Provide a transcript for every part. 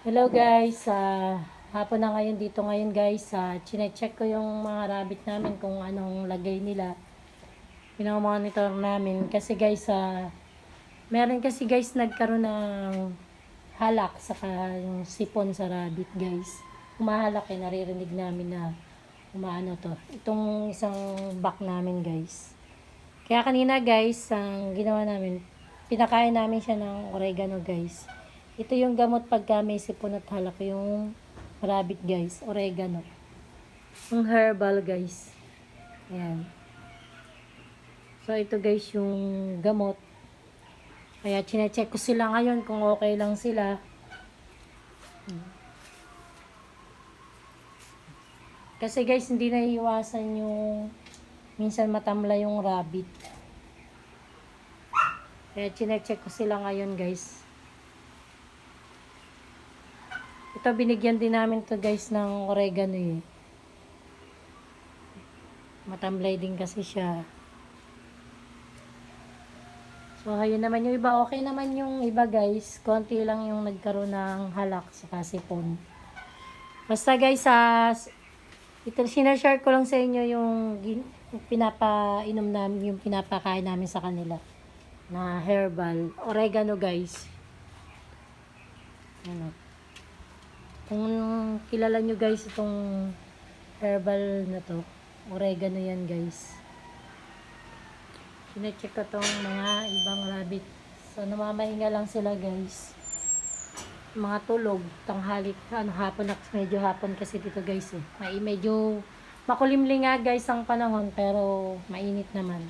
Hello guys, hapon na ngayon dito ngayon guys. Chine-check ko yung mga rabbit namin kung anong lagay nila. Pinakamonitor namin kasi guys, meron kasi guys nagkaroon ng halak saka yung sipon sa rabbit guys. Humahalak naririnig namin na umaano to. Itong isang back namin guys. Kaya kanina guys, ang ginawa namin, pinakain namin siya ng oregano guys. Ito yung gamot pagka may sipon at halak yung rabbit guys, oregano. Yung herbal guys. Ayan. So ito guys yung gamot. Kaya chine-check ko sila ngayon kung okay lang sila. Kasi guys hindi na iwasan yung minsan matamla yung rabbit. Kaya chine-check ko sila ngayon guys. Ito binigyan din namin to guys ng oregano eh. Matamlay din kasi siya. So ayun naman yung iba. Okay naman yung iba guys. Konti lang yung nagkaroon ng halak sa sipon. Basta guys, ito sinashare ko lang sa inyo yung pinapainom namin, yung pinapakain namin sa kanila na herbal. Oregano guys. Ano. Kung kilala nyo guys itong herbal na to, oregano yan guys. Sinecheck ko tong mga ibang rabbit. So namamahinga lang sila guys. Mga tulog, tanghali, hapon, medyo hapon kasi dito guys eh. Medyo makulimlim nga guys ang panahon pero mainit naman.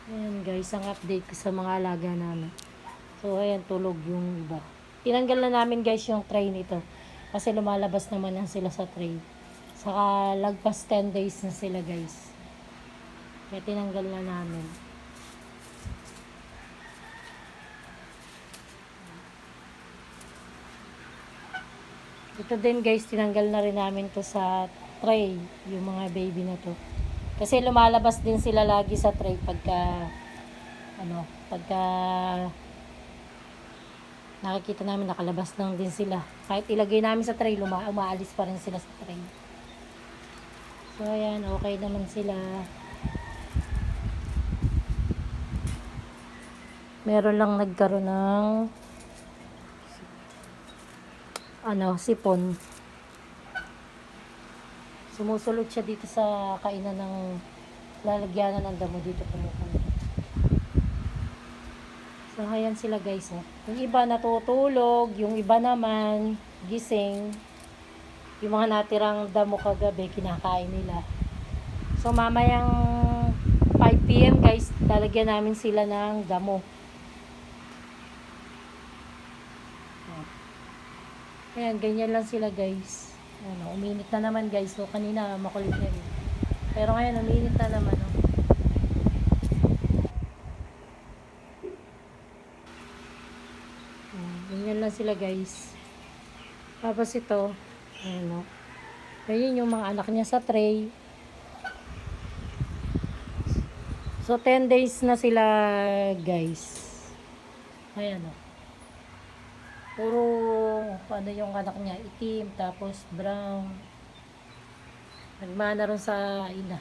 Ayan guys, ang update ko sa mga alaga namin. So ayan, tulog yung iba. Tinanggal na namin guys yung tray nito. Kasi lumalabas naman lang sila sa tray. Saka lagpas 10 days na sila guys. Kaya tinanggal na namin. Ito din guys, tinanggal na rin namin to sa tray. Yung mga baby na to. Kasi lumalabas din sila lagi sa tray pagka nakikita namin nakalabas lang din sila. Kahit ilagay namin sa tray, umaalis pa rin sila sa tray. So ayan, okay naman sila. Meron lang nagkaroon ng sipon. Sumusulod siya dito sa kainan ng lalagyanan ng damo dito pumupunta. So ayan sila guys. Yung iba natutulog, yung iba naman gising. Yung mga natirang damo kagabi kinakain nila. So mamayang 5 PM guys, lalagyan namin sila ng damo. Ayan, ganyan lang sila guys. Uminit na naman guys. So kanina makulit yan. Pero ngayon uminit na naman. Ganyan lang sila guys. Tapos ito, ayun yung mga anak niya sa tray. So 10 days na sila guys. Ayan puro yung anak niya, itim, tapos brown. Nagmana rin sa ina.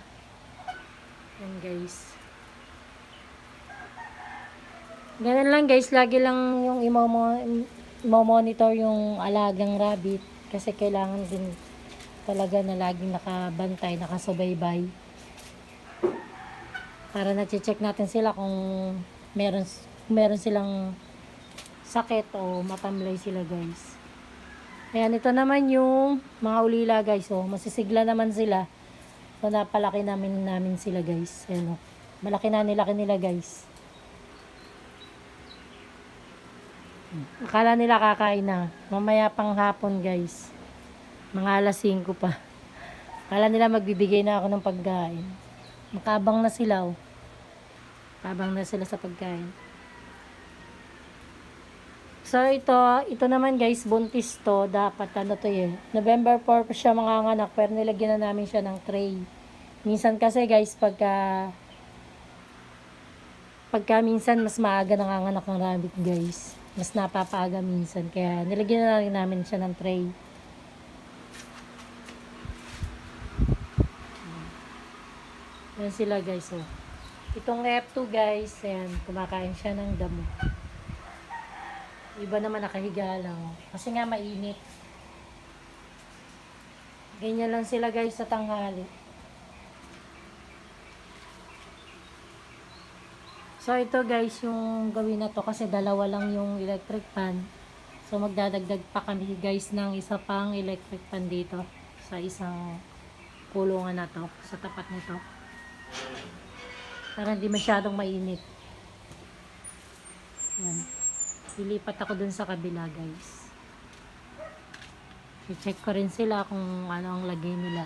Yan guys. Ganun lang guys, lagi lang yung i-monitor yung alagang rabbit. Kasi kailangan din talaga na laging nakabantay, nakasubaybay. Para na-check natin sila kung meron silang sakit o matamlay sila guys. Ayan, ito naman yung mga ulila guys. Masisigla naman sila. So napalaki namin sila guys. Ayan, malaki na nilaki nila guys. Akala nila kakain na. Mamaya pang hapon guys. Mga alas 5 pa. Akala nila magbibigay na ako ng pagkain. Makabang na sila Kabang na sila sa pagkain. So ito naman guys, buntis to. Dapat November 4 pa siya manganganak, pero nilagyan na namin siya ng tray. Minsan kasi guys, pag pagka minsan mas maaga nanganganak ng rabbit guys. Mas napapaaga minsan. Kaya nilagyan na rin namin siya ng tray. Yan sila guys. Oh. Itong F2 guys, ayan, kumakain siya ng damo. Iba naman nakahiga lang. Kasi nga mainit. Ganyan lang sila guys sa tanghali. So ito guys yung gawin na to kasi dalawa lang yung electric fan. So magdadagdag pa kami guys ng isa pang electric fan dito sa isang kulungan na to, sa tapat nito. Para hindi masyadong mainit. Yan. Ilipat ako dun sa kabila guys. I-check ko rin sila kung ano ang lagay nila.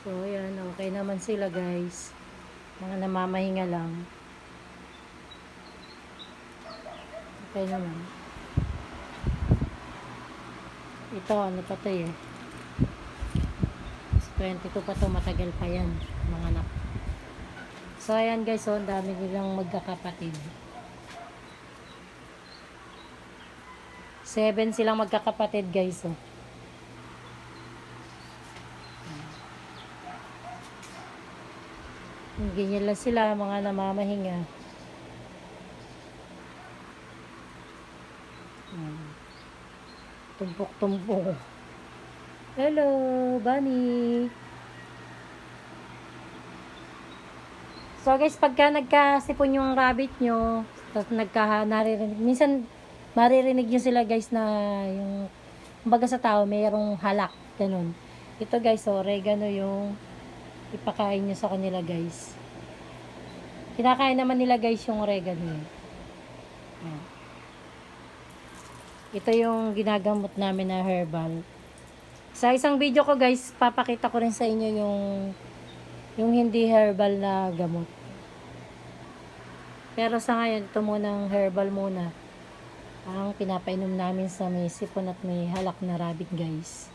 So, ayan, okay naman sila guys. Mga namamahinga lang. Okay naman. Ito, ano pa to eh. 22 pa to, matagal pa yan, mga anak. So, ayan guys, so, ang dami nilang magkakapatid. 7 silang magkakapatid guys, oh. Ganyan lang sila, mga namamahinga. Tumpok-tumpok. Hello, Bunny. So guys, pagka nagkasipon yung rabbit nyo, tapos naririnig, minsan maririnig nyo sila guys na yung, kumbaga sa tao, mayroong halak, ganun. Ito guys, oregano yung ipakain nyo sa kanila guys. Kinakain naman nila guys yung oregano. Ayan. Ito yung ginagamot namin na herbal. Sa isang video ko guys, papakita ko rin sa inyo yung hindi herbal na gamot. Pero sa ngayon, ito munang herbal muna. Ang pinapainom namin sa may sipon at may halak na rabbit guys.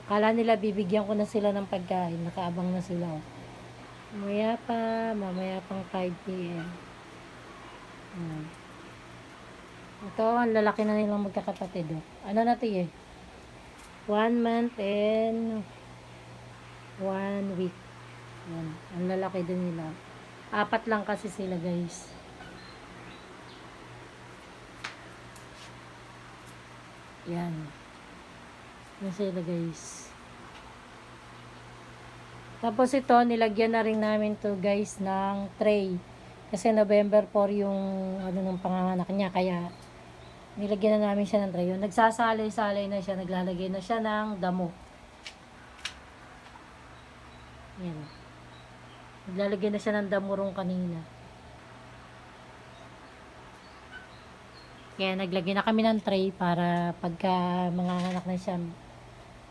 Kala nila bibigyan ko na sila ng pagkain. Nakaabang na sila. Mamaya pang 5 p.m. Ito, ang lalaki na nilang magkakapatid. Oh. Ano na ito eh? 1 month and 1 week. Yan. Ang lalaki din nila. 4 lang kasi sila guys. Yan. Yan sila guys. Tapos ito, nilagyan na rin namin to guys ng tray. Kasi November 4 yung ano ng panganganak niya. Kaya nilagyan na namin siya ng tray. Yung nagsasalay-salay na siya, naglalagay na siya ng damo. Yan. Naglalagay na siya ng damo rong kanina. Kaya naglagay na kami ng tray para pagka manganganak na siya,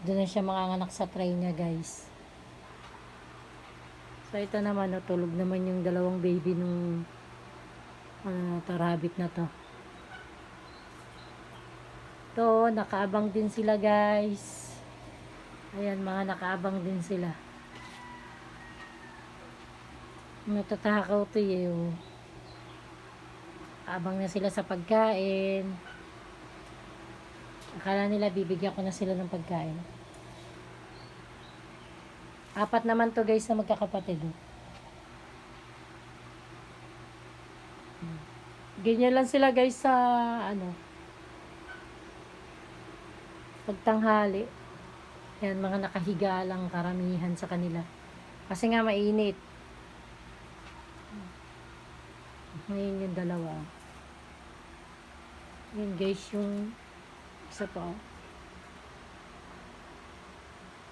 doon na siya manganganak sa tray niya guys. So ito naman, natulog naman yung dalawang baby nung rabbit na to. Ito, nakaabang din sila guys. Ayan, mga nakaabang din sila. Natatakaw to eh. Oh. Abang na sila sa pagkain. Akala nila bibigyan ko na sila ng pagkain. 4 naman to guys na magkakapatid. Oh. Ganyan lang sila guys sa pagtanghali. Yan, mga nakahiga lang karamihan sa kanila. Kasi nga mainit. Ngayon yung dalawa. Yan guys yung isa pa.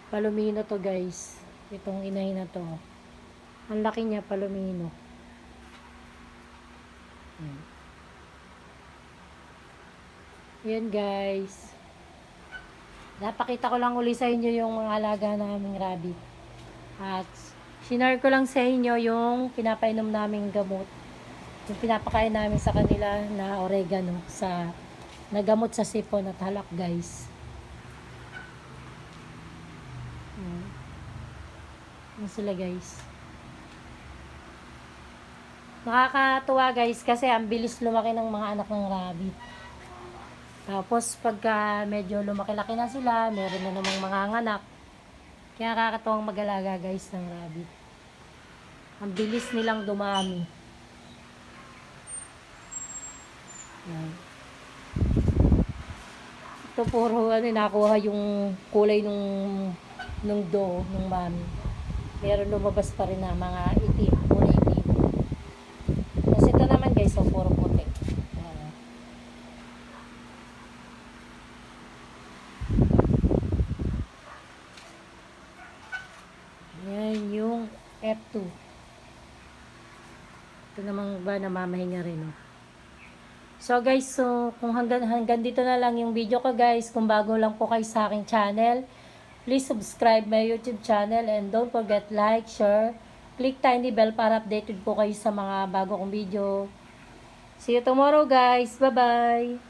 Palomino to guys. Itong inahin na to. Ang laki niya, palomino. Yan guys. Napakita ko lang uli sa inyo yung mga alaga naming rabbit. At sinare ko lang sa inyo yung pinapainom naming gamot. Yung pinapakain namin sa kanila na oregano sa nagamot sa sipon at halak guys. Yan sila guys. Nakakatuwa guys kasi ang bilis lumaki ng mga anak ng rabbit. Tapos pagka medyo lumaki-laki na sila, meron na namang mga anak. Kaya nakakatuwang mag-alaga guys ng rabbit. Ang bilis nilang dumami. Yan. Ito puro nakuha yung kulay nung nung mami. Meron lumabas pa rin na mga itim, kulay itim. Tapos ito naman guys, so puro puti. Yan yung F2. Ito namang ba namamahinga rin, oh. So guys, so kung hanggang dito na lang yung video ko guys. Kung bago lang po kayo sa aking channel, please subscribe my YouTube channel and don't forget like, share, click tiny bell para updated po kayo sa mga bago kong video. See you tomorrow guys. Bye-bye!